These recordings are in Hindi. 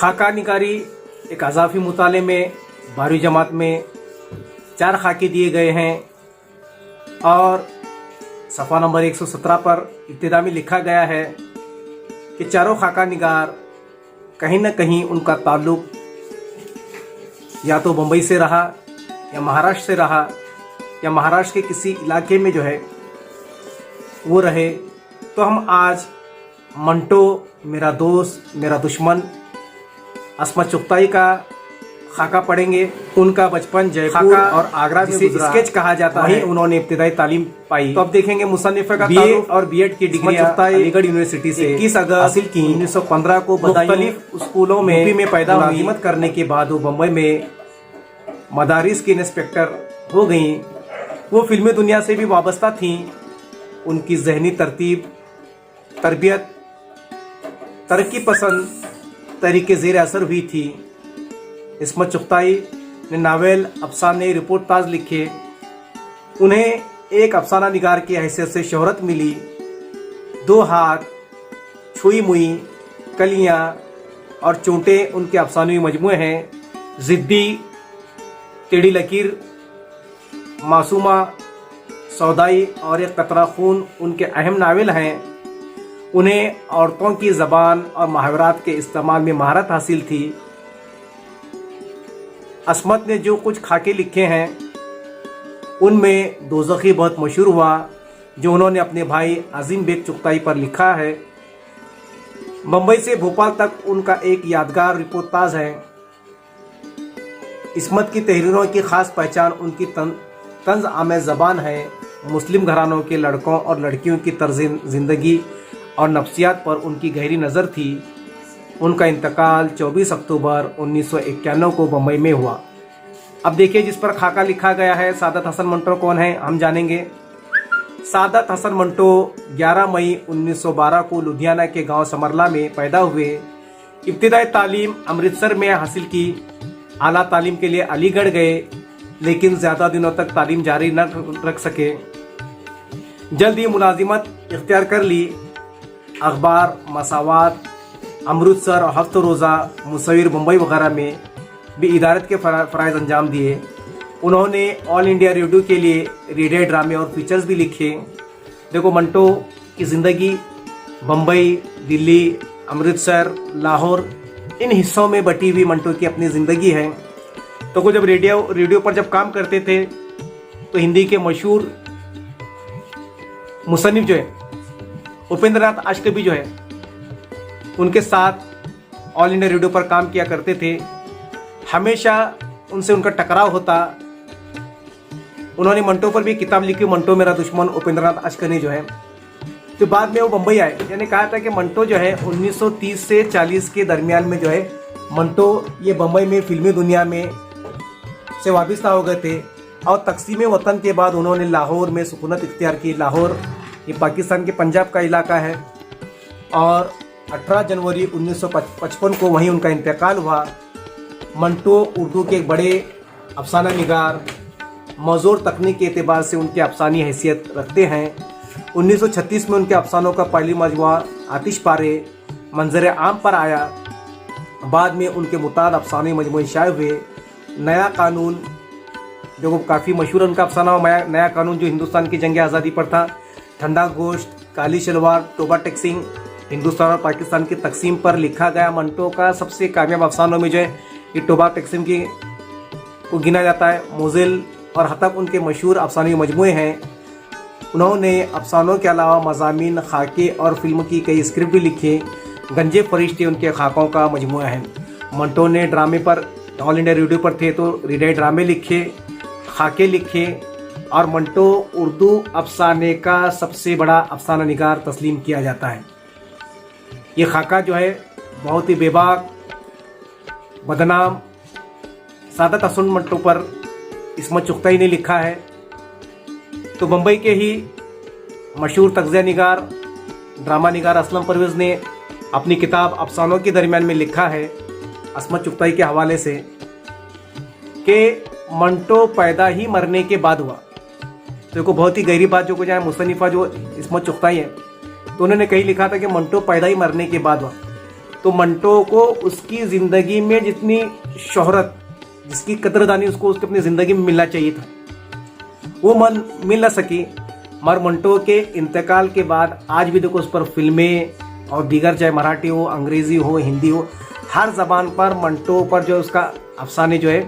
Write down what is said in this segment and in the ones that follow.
खाका निगारी एक अज़ाफ़ी मुताले में 12वीं जमात में 4 खाके दिए गए हैं और सफ़ा नंबर 117 पर इब्तिदा में लिखा गया है कि चारों खाका निगार कहीं न कहीं उनका ताल्लुक या तो बम्बई से रहा या महाराष्ट्र से रहा या महाराष्ट्र के किसी इलाके में जो है वो रहे। तो हम आज मंटो मेरा दोस्त मेरा दुश्मन अस्मत चुगताई का खाका पढ़ेंगे। उनका बचपन जयपुर और आगरा में गुजरा, स्केच कहा जाता है। उन्होंने इब्तिदाई तालीम पाई। तो अब देखेंगे मुसन्निफ का बीए और बीएड की डिग्री अलीगढ़ यूनिवर्सिटी से 21 अगस्त हासिल की। 1915 को मुख्तलिफ स्कूलों में पैदा मुलाजिमत करने के बाद वो बम्बई में मदारिस की इंस्पेक्टर हो गई। वो फिल्मी दुनिया से भी वाबस्ता थीं। उनकी जहनी तरबियत तरक्की पसंद तरीके ज़ेर असर हुई थी। अस्मत चुगताई ने नावल, अफसाने, रिपोर्टाज लिखे। उन्हें एक अफसाना निगार की हैसियत से शोहरत मिली। 2 हाथ, छुई मुई, कलियाँ और चोंटे उनके अफसानवी मजमूए हैं। ज़िद्दी, टेढ़ी लकीर, मासूमा, सौदाई और एक कतरा खून उनके अहम नावल हैं। उन्हें औरतों की ज़बान और मुहावरात के इस्तेमाल में महारत हासिल थी। अस्मत ने जो कुछ खाके लिखे हैं उनमें दोज़खी बहुत मशहूर हुआ, जो उन्होंने अपने भाई अजीम बेग चुगताई पर लिखा है। मुंबई से भोपाल तक उनका एक यादगार रिपोर्टाज है। अस्मत की तहरीरों की ख़ास पहचान उनकी तंज़ आमेज़ ज़बान है। मुस्लिम घरानों के लड़कों और लड़कियों की तर्ज़ ज़िंदगी और नफ्सियात पर उनकी गहरी नज़र थी। उनका इंतकाल 24 अक्टूबर 1991 को बम्बई में हुआ। अब देखिए जिस पर खाका लिखा गया है। सादत हसन मंटो कौन है हम जानेंगे। सादत हसन मंटो 11 मई 1912 को लुधियाना के गांव समरला में पैदा हुए। इब्तिदाई तालीम अमृतसर में हासिल की। आला तालीम के लिए अलीगढ़ गए, लेकिन ज़्यादा दिनों तक तालीम जारी न रख सके। जल्द ही मुलाजिमत इख्तियार कर ली। अखबार, मसावात, अमृतसर और हफ्त रोज़ा, मुसविर, मुंबई वगैरह में भी इदारत के फ़राइज़ अंजाम दिए। उन्होंने ऑल इंडिया रेडियो के लिए रेडियो ड्रामे और फीचर्स भी लिखे। देखो मंटो की ज़िंदगी बम्बई, दिल्ली, अमृतसर, लाहौर इन हिस्सों में बटी हुई मंटो की अपनी ज़िंदगी है। तो वो जब रेडियो पर जब काम करते थे तो हिंदी के मशहूर मुसन्निफ जो है उपेंद्र नाथ आशकवी जो है उनके साथ ऑल इंडिया रेडियो पर काम किया करते थे। हमेशा उनसे उनका टकराव होता। उन्होंने मंटो पर भी किताब लिखी, मंटो मेरा दुश्मन, उपेंद्र नाथ आशकवी जो है। तो बाद में वो बम्बई आए। यानी कहा था कि मंटो जो है 1930 से 40 के दरमियान में जो है मंटो ये बम्बई में फिल्मी दुनिया में से वाबस्ता हो गए थे। और तकसीम वतन के बाद उन्होंने लाहौर में सुकूनत इख्तियार की। लाहौर ये पाकिस्तान के पंजाब का इलाका है और 18 जनवरी 1955 को वहीं उनका इंतकाल हुआ। मंटो उर्दू के एक बड़े अफसाना निगार, मौजूर तकनीक के एतबार से उनकी अफसानी हैसियत रखते हैं। 1936 में उनके अफसानों का पहली मजमुआ आतिशपारे मंजर आम पर आया। बाद में उनके मुताद अफसानी मजमुए शाये हुए। नया कानून जो काफ़ी मशहूर उनका अफसाना नया कानून जो हिंदुस्तान की जंग आज़ादी पर था। ठंडा गोश्त, काली शलवार, टोबा टैक्सिंग, हिंदुस्तान और पाकिस्तान की तकसीम पर लिखा गया मंटो का सबसे कामयाब अफसानों में जो है ये टोबा टैक्सिम की को गिना जाता है। मोजिल और हतक उनके मशहूर अफसानी मजमुए हैं। उन्होंने अफसानों के अलावा मज़ामीन, खाके और फिल्म की कई स्क्रिप्ट भी लिखे। गंजे फरिश्ते उनके खाकों का मजमुआ है। मंटो ने ड्रामे पर ऑल इंडिया रेडियो पर थे तो रेडियो ड्रामे लिखे, खाके लिखे और मंटो उर्दू अफसाने का सबसे बड़ा अफसाना निगार तस्लीम किया जाता है। ये खाका जो है बहुत ही बेबाक, बदनाम सादत हसन मंटो पर अस्मत चुगताई ने लिखा है। तो मुंबई के ही मशहूर तग़ज़िया निगार, ड्रामा निगार असलम परवेज़ ने अपनी किताब अफसानों के दरमियान में लिखा है अस्मत चुगताई के हवाले से कि मंटो पैदा ही मरने के बाद हुआ। तो देखो बहुत ही गहरी बात जो कुछ है। मुसन्निफा जो अस्मत चुगताई है तो उन्होंने कहीं लिखा था कि मंटो पैदा ही मरने के बाद हुआ। तो मंटो को उसकी ज़िंदगी में जितनी शोहरत, जिसकी कदरदानी उसको उसकी अपनी ज़िंदगी में मिलना चाहिए था, वो मिल ना सकी। मगर मंटो के इंतकाल के बाद आज भी देखो उस पर फिल्में और दीगर, चाहे मराठी हो, अंग्रेज़ी हो, हिंदी हो, हर ज़बान पर मंटो पर जो उसका अफसाने जो है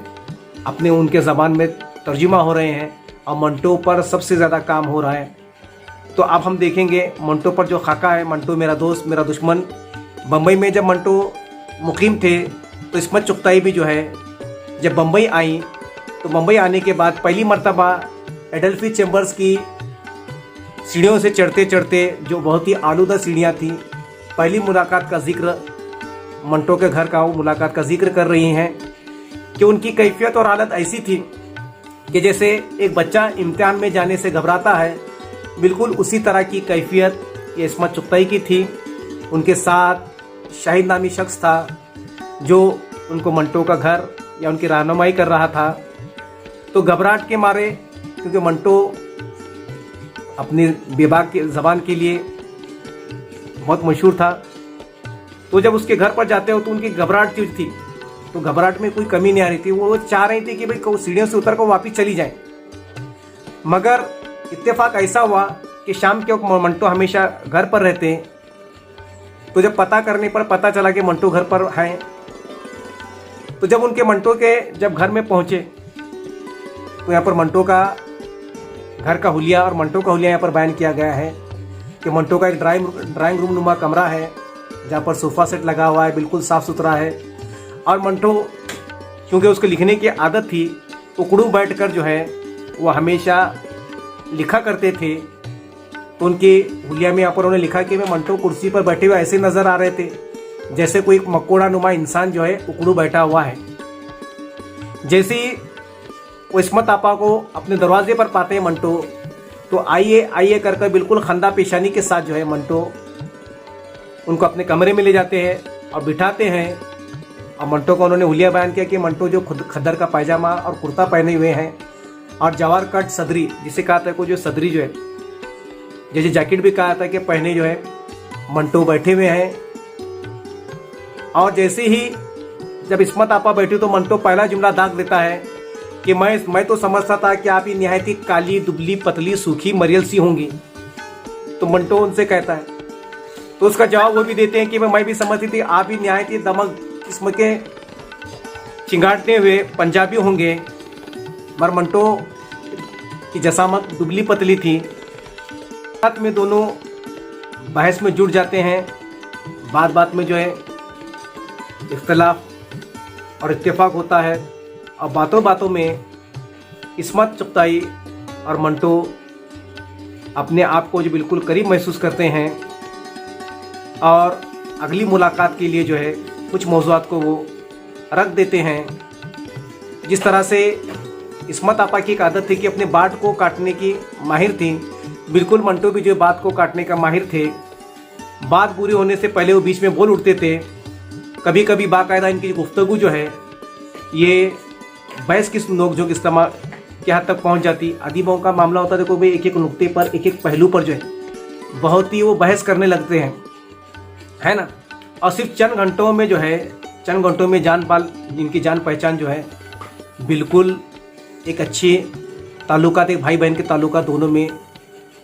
अपने उनके ज़बान में तर्जुमा हो रहे हैं और मंटो पर सबसे ज़्यादा काम हो रहा है। तो अब हम देखेंगे मंटो पर जो खाका है, मंटो मेरा दोस्त मेरा दुश्मन। बम्बई में जब मंटो मुकीम थे तो इस्मत चुगताई भी जो है जब बम्बई आई, तो बम्बई आने के बाद पहली मर्तबा एडल्फी चैम्बर्स की सीढ़ियों से चढ़ते चढ़ते, जो बहुत ही आलूदा सीढ़ियाँ थी, पहली मुलाकात का जिक्र मंटो के घर का वो मुलाकात का जिक्र कर रही हैं कि उनकी कैफियत और हालत ऐसी थी कि जैसे एक बच्चा इम्तिहान में जाने से घबराता है, बिल्कुल उसी तरह की कैफियत ये इस्मत चुगताई की थी। उनके साथ शाहिद नामी शख्स था जो उनको मंटो का घर या उनकी रहनुमाई कर रहा था। तो घबराहट के मारे, क्योंकि मंटो अपनी बेबाक की ज़बान के लिए बहुत मशहूर था, तो जब उसके घर पर जाते हो तो उनकी घबराहट चीज थी, तो घबराहट में कोई कमी नहीं आ रही थी। वो चाह रही थी कि भाई सीढ़ियों से उतर कर वापस चली जाए। मगर इत्तेफाक ऐसा हुआ कि शाम के वक्त मंटो हमेशा घर पर रहते हैं। तो जब पता करने पर पता चला कि मंटो घर पर हैं, तो जब उनके मंटो के जब घर में पहुंचे तो यहाँ पर मंटो का घर का हुलिया और मंटो का हुलिया यहाँ पर बयान किया गया है कि मंटो का एक ड्राइंग रूम नुमा कमरा है जहाँ पर सोफ़ा सेट लगा हुआ है, बिल्कुल साफ़ सुथरा है। और मंटो क्योंकि उसको लिखने की आदत थी, उकड़ू बैठकर जो है वो हमेशा लिखा करते थे। तो उनके हुलिया में यहाँ पर उन्होंने लिखा कि मैं मंटो कुर्सी पर बैठे हुए ऐसे नज़र आ रहे थे जैसे कोई मकोड़ा नुमा इंसान जो है उकड़ू बैठा हुआ है। जैसे ही वो इस्मत आपा को अपने दरवाजे पर पाते हैं मंटो, तो आइए आइए कर बिल्कुल खंदा पेशानी के साथ जो है मंटो उनको अपने कमरे में ले जाते हैं और बिठाते हैं। और मंटो को उन्होंने हुलिया बयान किया कि मंटो जो खुद खद्दर का पायजामा और कुर्ता पहने हुए हैं और जवार कट सदरी, जिसे कहा था को जो सदरी जो है, जैसे जैकेट भी कहा था कि पहने जो है मंटो बैठे हुए हैं। और जैसे ही जब इस्मत आपा बैठी तो मंटो पहला जुमला दाग देता है कि मैं तो समझता था कि आप ही निहायती काली दुबली पतली सूखी मरियल सी होंगी। तो मंटो उनसे कहता है, तो उसका जवाब वो भी देते हैं कि मैं भी समझती थी आप ही निहायती दमक किस्म के चिंगाटने हुए पंजाबी होंगे। मगर मंटो की जसामत दुबली पतली थी। बात में दोनों बहस में जुट जाते हैं। बात में जो है इख्तलाफ और इत्तेफाक होता है और बातों में इस्मत चुगताई और मंटो अपने आप को जो बिल्कुल करीब महसूस करते हैं और अगली मुलाकात के लिए जो है कुछ मौज़ूआत को वो रख देते हैं। जिस तरह से इस्मत आपा की एक आदत थी कि अपने बाट को काटने की माहिर थी, बिल्कुल मंटो भी जो बात को काटने का माहिर थे। बात पूरी होने से पहले वो बीच में बोल उठते थे। कभी कभी बाकायदा इनकी गुफ्तगू जो है ये बहस की नोकझोंक इस्तेमाल के हद तक पहुंच जाती। अदीबों का मामला होता है, देखो भाई एक एक नुक्ते पर एक एक पहलू पर जो है बहुत ही वो बहस करने लगते हैं, है ना। और सिर्फ चंद घंटों में जो है जिनकी जान पहचान जो है बिल्कुल एक अच्छे ताल्लुकात, एक भाई बहन के ताल्लुकात दोनों में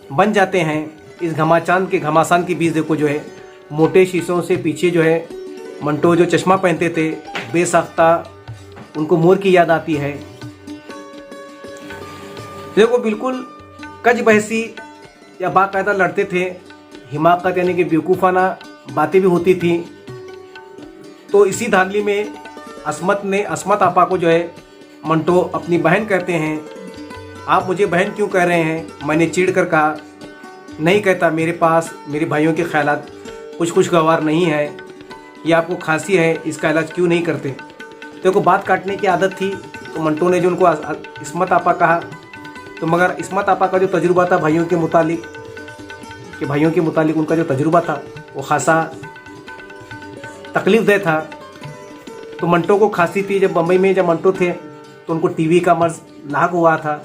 बन जाते हैं। इस घमासान के बीच देखो जो है मोटे शीशों से पीछे जो है मंटो जो चश्मा पहनते थे बेसाख्ता, उनको मोर की याद आती है। देखो बिल्कुल कज बहसी या बाकायदा लड़ते थे, हिमाकत यानी कि बेवकूफ़ाना बातें भी होती थी। तो इसी धांधली में अस्मत आपा को जो है मंटो अपनी बहन कहते हैं। आप मुझे बहन क्यों कह रहे हैं? मैंने चिढ़ कर कहा, नहीं कहता, मेरे पास मेरे भाइयों के ख्यालात कुछ खुशगवार नहीं है, ये आपको खांसी है, इसका इलाज क्यों नहीं करते? देखो बात काटने की आदत थी, तो मंटो ने जो उनको इस्मत आपा कहा, तो मगर इस्मत आपा का जो तजुर्बा था भाइयों के मुतालिक उनका जो तजुर्बा था वो खासा तकलीफ़देह था। तो मंटो को खांसी थी। जब बम्बई में जब मंटो थे तो उनको टीबी का मर्ज लाग हुआ था।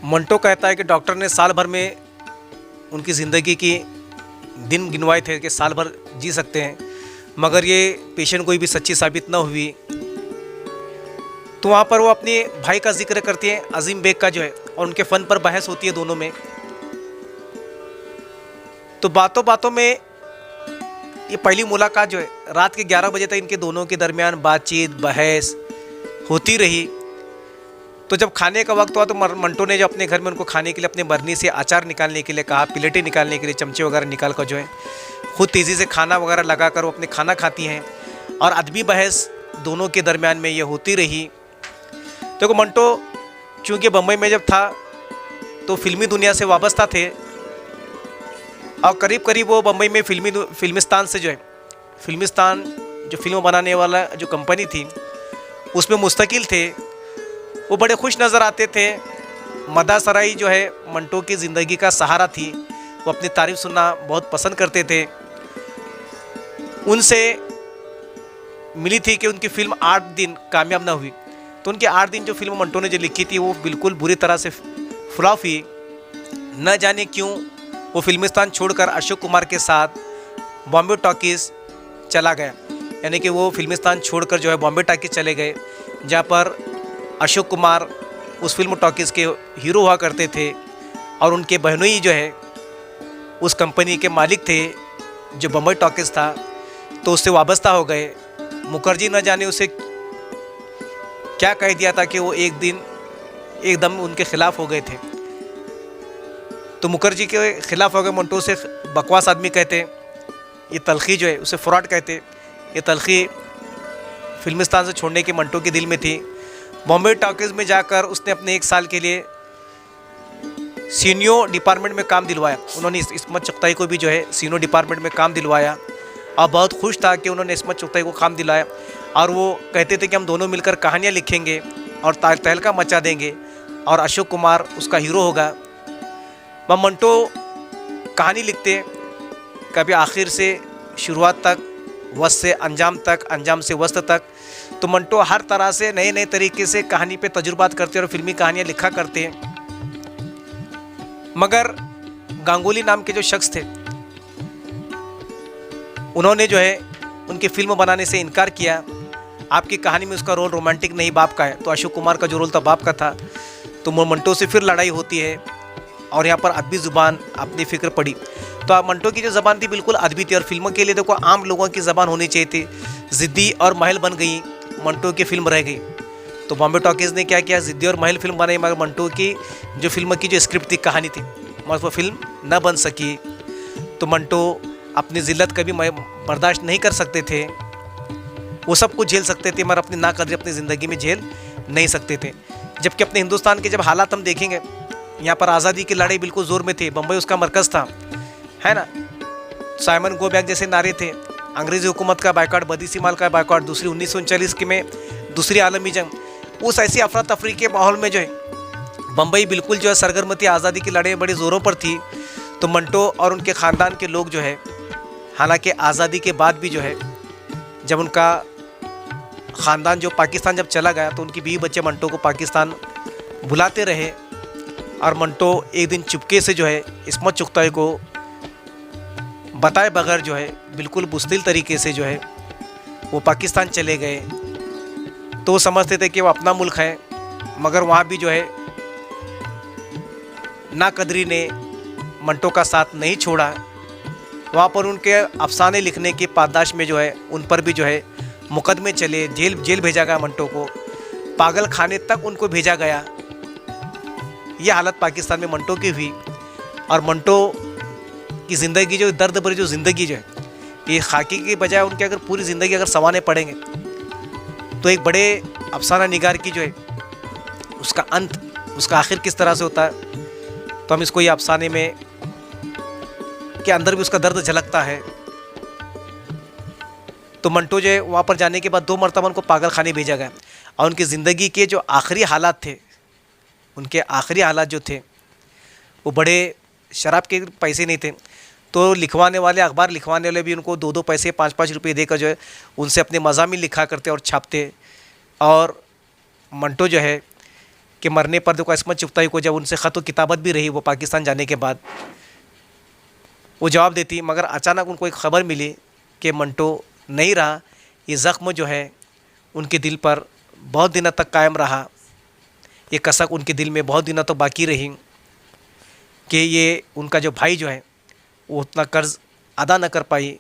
मंटो कहता है कि डॉक्टर ने साल भर में उनकी ज़िंदगी की दिन गिनवाए थे कि साल भर जी सकते हैं, मगर ये पेशेंट कोई भी सच्ची साबित न हुई। तो वहाँ पर वो अपने भाई का जिक्र करती हैं, अजीम बेग का जो है, और उनके फ़न पर बहस होती है दोनों में। तो बातों बातों में ये पहली मुलाकात जो है रात के 11 बजे तक इनके दोनों के दरमियान बातचीत बहस होती रही। तो जब खाने का वक्त हुआ तो मंटो ने जो अपने घर में उनको खाने के लिए अपने बर्नी से अचार निकालने के लिए कहा, प्लेटें निकालने के लिए चमचे वगैरह निकाल कर जो है खुद तेज़ी से खाना वगैरह लगा कर वो अपने खाना खाती हैं। और अदबी बहस दोनों के दरमियान में ये होती रही। तो मंटो चूँकि बम्बई में जब था तो फिल्मी दुनिया से वाबस्ता थे, और करीब करीब वो बम्बई में फिल्मिस्तान से जो है, फिल्मिस्तान जो फिल्म बनाने वाला जो कंपनी थी उसमें मुस्तकिल थे। वो बड़े खुश नज़र आते थे। मदा सराई जो है मंटो की ज़िंदगी का सहारा थी। वो अपनी तारीफ़ सुनना बहुत पसंद करते थे। उनसे मिली थी कि उनकी फ़िल्म 8 दिन कामयाब ना हुई। तो उनकी 8 दिन जो फिल्म मंटो ने जो लिखी थी वो बिल्कुल बुरी तरह से फ्लॉप हुई। न जाने क्यों वो फिल्मिस्तान छोड़कर अशोक कुमार के साथ बॉम्बे टॉकीज़ चला गया। यानी कि वो फिल्मिस्तान छोड़कर जो है बॉम्बे टॉकीज़ चले गए, जहाँ पर अशोक कुमार उस फिल्म टॉकीज़ के हीरो हुआ करते थे, और उनके बहनोई जो है उस कंपनी के मालिक थे जो बॉम्बे टॉकीज़ था। तो उससे वाबस्ता हो गए। मुखर्जी न जाने उसे क्या कह दिया था कि वो एक दिन एकदम उनके ख़िलाफ़ हो गए थे। तो मुखर्जी के ख़िलाफ़ हो गए। मंटो से बकवास आदमी कहते, ये तलखी जो है उसे फ्रॉड कहते। ये तलखी फिल्मिस्तान से छोड़ने की मंटो के दिल में थी। बॉम्बे टॉकीज़ में जाकर उसने अपने 1 साल के लिए सीनियो डिपार्टमेंट में काम दिलवाया। उन्होंने इस्मत चुगताई को भी जो है सीनियो डिपार्टमेंट में काम दिलवाया, और बहुत खुश था कि उन्होंने इस्मत चुगताई को काम दिलाया। और वो कहते थे कि हम दोनों मिलकर कहानियाँ लिखेंगे और तहलका मचा देंगे, और अशोक कुमार उसका हीरो होगा। वह मंटो कहानी लिखते, कभी आखिर से शुरुआत तक, वस्त से अंजाम तक, अंजाम से वस्त तक। तो मंटो हर तरह से नए नए तरीके से कहानी पे तजुर्बात करते और फिल्मी कहानियाँ लिखा करते। मगर गांगुली नाम के जो शख्स थे उन्होंने जो है उनकी फिल्म बनाने से इनकार किया। आपकी कहानी में उसका रोल रोमांटिक नहीं बाप का है, तो अशोक कुमार का जो रोल था बाप का था। तो मंटो से फिर लड़ाई होती है, और यहाँ पर अदबी ज़ुबान अपनी फ़िक्र पड़ी। तो मंटो की जो ज़बान थी बिल्कुल अदबी थी, और फिल्मों के लिए देखो आम लोगों की ज़बान होनी चाहिए थी। ज़िद्दी और महल बन गई, मंटो की फिल्म रह गई। तो बॉम्बे टॉकीज़ ने क्या किया, ज़िद्दी और महल फिल्म बनाई, मगर मंटो की जो फिल्म की जो स्क्रिप्ट थी, कहानी थी, मगर वो फिल्म न बन सकी। तो मंटो अपनी ज़िल्लत कभी बर्दाश्त नहीं कर सकते थे। वो सब कुछ झेल सकते थे, मगर अपनी नाकदरी अपनी ज़िंदगी में झेल नहीं सकते थे। जबकि अपने हिंदुस्तान के जब हालात हम देखेंगे, यहाँ पर आज़ादी की लड़ाई बिल्कुल ज़ोर में थी। बम्बई उसका मरकज़ था, है ना। साइमन गो बैक जैसे नारे थे। अंग्रेज़ी हुकूमत का बायकॉट, बदीसी माल का बायकॉट, दूसरी 1939 की में दूसरी आलमी जंग। उस ऐसी अफरा तफरी के माहौल में जो है बम्बई बिल्कुल जो है सरगर्म थी। आज़ादी की लड़ाई बड़ी ज़ोरों पर थी। तो मंटो और उनके ख़ानदान के लोग जो है, हालांकि आज़ादी के बाद भी जो है, जब उनका ख़ानदान जो पाकिस्तान जब चला गया, तो उनकी बीवी बच्चे मंटो को पाकिस्तान बुलाते रहे। और मंटो एक दिन चुपके से जो है इस्मत चुगताई को बताए बगैर जो है बिल्कुल बुज़दिल तरीके से जो है वो पाकिस्तान चले गए। तो वो समझते थे कि वो अपना मुल्क है, मगर वहाँ भी जो है नाकदरी ने मंटो का साथ नहीं छोड़ा। वहाँ पर उनके अफसाने लिखने की पादाश में जो है उन पर भी जो है मुकदमे चले, जेल भेजा गया मंटो को, पागल खाने तक उनको भेजा गया। ये हालत पाकिस्तान में मंटो की हुई। और मंटो की ज़िंदगी जो दर्द भरी जो ज़िंदगी जो है, ये खाकी की बजाय उनके अगर पूरी ज़िंदगी अगर संवारने पड़ेंगे, तो एक बड़े अफसाना निगार की जो है उसका अंत, उसका आखिर किस तरह से होता है, तो हम इसको ये अफसाने में के अंदर भी उसका दर्द झलकता है। तो मंटो जो है वहाँ पर जाने के बाद 2 मरतबा उनको पागल खाने भेजा गया, और उनकी ज़िंदगी के जो आखिरी हालात थे, उनके आखिरी हालात जो थे वो बड़े, शराब के पैसे नहीं थे, तो लिखवाने वाले, अखबार लिखवाने वाले भी उनको 2-2 पैसे 5-5 रुपये देकर जो है उनसे अपने मज़ामिन लिखा करते और छापते। और मंटो जो है कि मरने पर देखो इस्मत चुगताई को जब उनसे ख़त व किताबत भी रही वो पाकिस्तान जाने के बाद, वो जवाब देती, मगर अचानक उनको एक ख़बर मिली कि मंटो नहीं रहा, ये ज़ख्म जो है उनके दिल पर बहुत दिनों तक कायम रहा। ये कसक उनके दिल में बहुत दिनों तक बाकी रही कि ये उनका जो भाई जो है वो उतना कर्ज़ अदा न कर पाई,